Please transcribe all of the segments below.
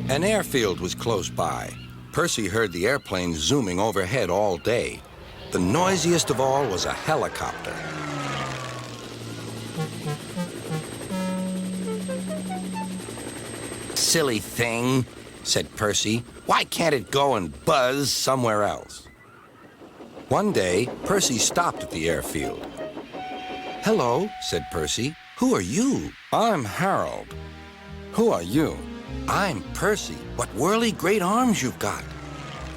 An airfield was close by. Percy heard the airplanes zooming overhead all day. The noisiest of all was a helicopter. Silly thing, said Percy. Why can't it go and buzz somewhere else? One day, Percy stopped at the airfield. Hello, said Percy. Who are you? I'm Harold. Who are you? I'm Percy. What whirly great arms you've got.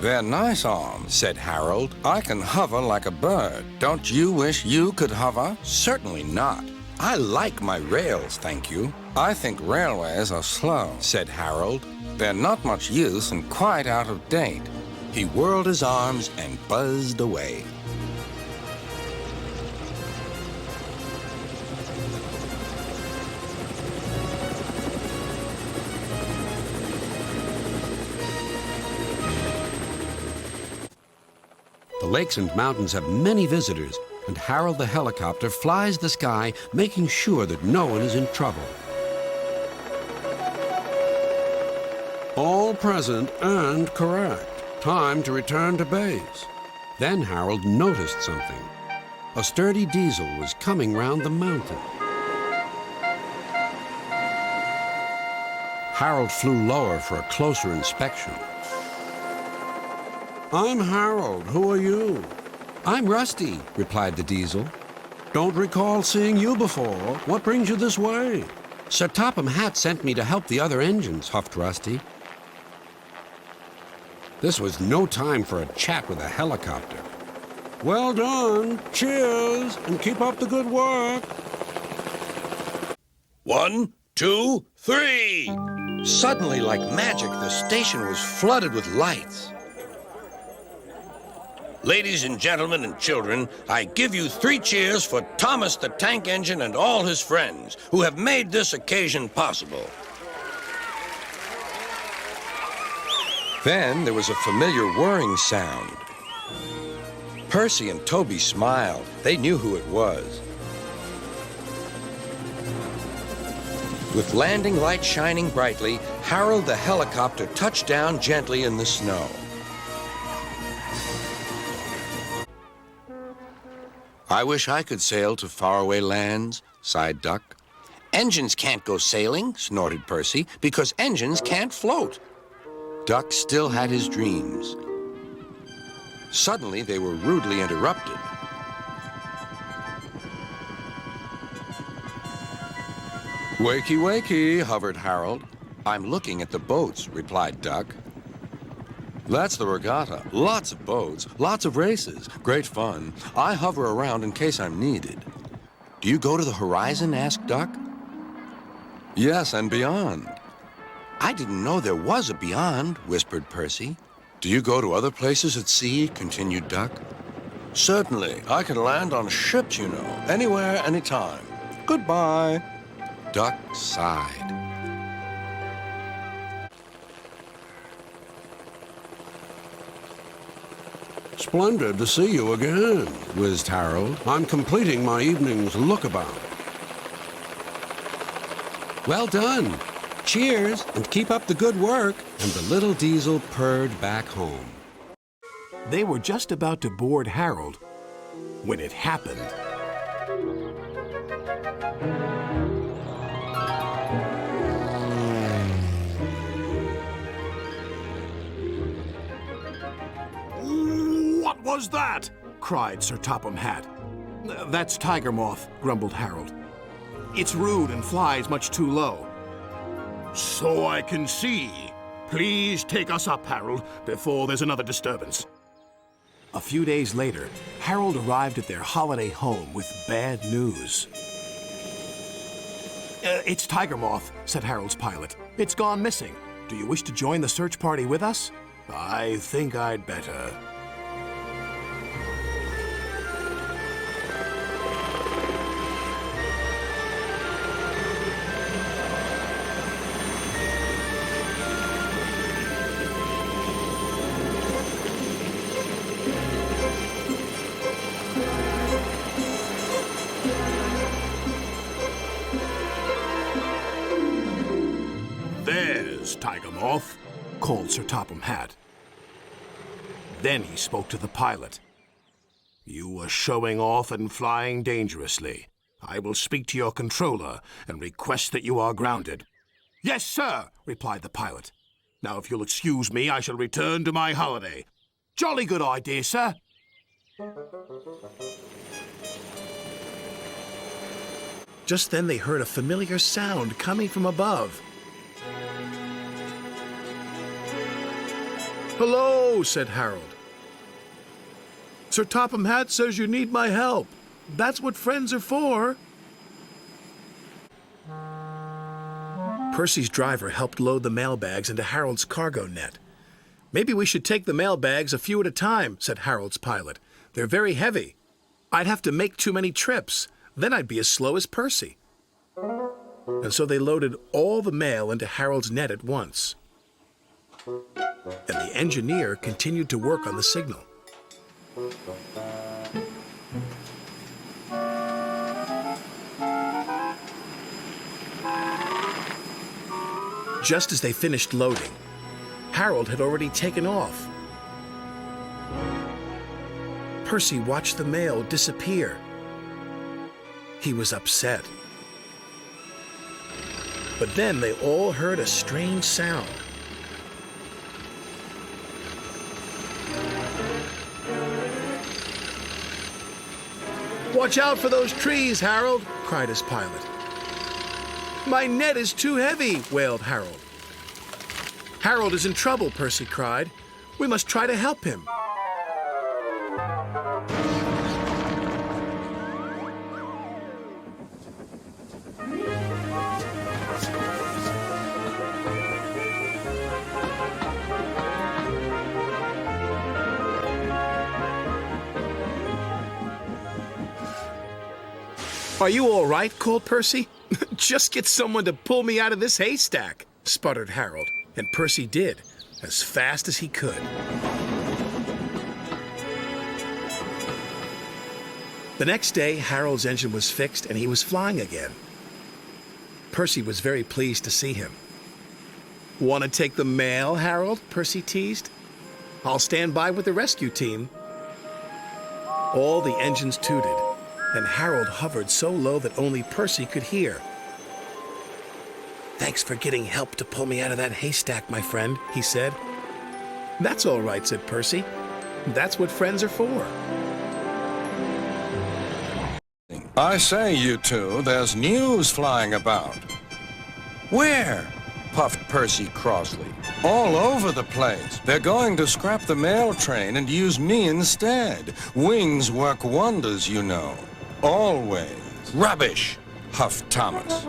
They're nice arms, said Harold. I can hover like a bird. Don't you wish you could hover? Certainly not. I like my rails, thank you. I think railways are slow, said Harold. They're not much use and quite out of date. He whirled his arms and buzzed away. The lakes and mountains have many visitors, and Harold the helicopter flies the sky, making sure that no one is in trouble. All present and correct. Time to return to base. Then Harold noticed something. A sturdy diesel was coming round the mountain. Harold flew lower for a closer inspection. I'm Harold. Who are you? I'm Rusty, replied the diesel. Don't recall seeing you before. What brings you this way? Sir Topham Hatt sent me to help the other engines, huffed Rusty. This was no time for a chat with a helicopter. Well done. Cheers, and keep up the good work. 1, 2, 3! Suddenly, like magic, the station was flooded with lights. Ladies and gentlemen and children, I give you 3 cheers for Thomas the Tank Engine and all his friends who have made this occasion possible. Then there was a familiar whirring sound. Percy and Toby smiled. They knew who it was. With landing lights shining brightly, Harold the helicopter touched down gently in the snow. I wish I could sail to faraway lands, sighed Duck. Engines can't go sailing, snorted Percy, because engines can't float. Duck still had his dreams. Suddenly, they were rudely interrupted. Wakey, wakey, hovered Harold. I'm looking at the boats, replied Duck. That's the regatta. Lots of boats, lots of races, great fun. I hover around in case I'm needed. Do you go to the horizon, asked Duck. Yes, and beyond. I didn't know there was a beyond, whispered Percy. Do you go to other places at sea, continued Duck. Certainly. I can land on ships, you know, anywhere, anytime. Goodbye. Duck sighed. Splendid to see you again, whizzed Harold. I'm completing my evening's lookabout. Well done. Cheers, and keep up the good work. And the little diesel purred back home. They were just about to board Harold when it happened. What was that? Cried Sir Topham Hatt. That's Tiger Moth, grumbled Harold. It's rude and flies much too low. So I can see. Please take us up, Harold, before there's another disturbance. A few days later, Harold arrived at their holiday home with bad news. It's Tiger Moth, said Harold's pilot. It's gone missing. Do you wish to join the search party with us? I think I'd better. There, stairs, Tiger Moth, called Sir Topham Hatt. Then he spoke to the pilot. You were showing off and flying dangerously. I will speak to your controller and request that you are grounded. Yes, sir, replied the pilot. Now, if you'll excuse me, I shall return to my holiday. Jolly good idea, sir. Just then they heard a familiar sound coming from above. Hello, said Harold. Sir Topham Hatt says you need my help. That's what friends are for. Percy's driver helped load the mailbags into Harold's cargo net. Maybe we should take the mailbags a few at a time, said Harold's pilot. They're very heavy. I'd have to make too many trips. Then I'd be as slow as Percy. And so they loaded all the mail into Harold's net at once. And the engineer continued to work on the signal. Just as they finished loading, Harold had already taken off. Percy watched the mail disappear. He was upset. But then they all heard a strange sound. Watch out for those trees, Harold, cried his pilot. My net is too heavy, wailed Harold. Harold is in trouble, Percy cried. We must try to help him. Are you all right? Called Percy. Just get someone to pull me out of this haystack, sputtered Harold, and Percy did, as fast as he could. The next day, Harold's engine was fixed and he was flying again. Percy was very pleased to see him. Want to take the mail, Harold? Percy teased. I'll stand by with the rescue team. All the engines tooted, and Harold hovered so low that only Percy could hear. Thanks for getting help to pull me out of that haystack, my friend, he said. That's all right, said Percy. That's what friends are for. I say, you two, there's news flying about. Where? Puffed Percy crossly. All over the place. They're going to scrap the mail train and use me instead. Wings work wonders, you know. Always. Rubbish, huffed Thomas.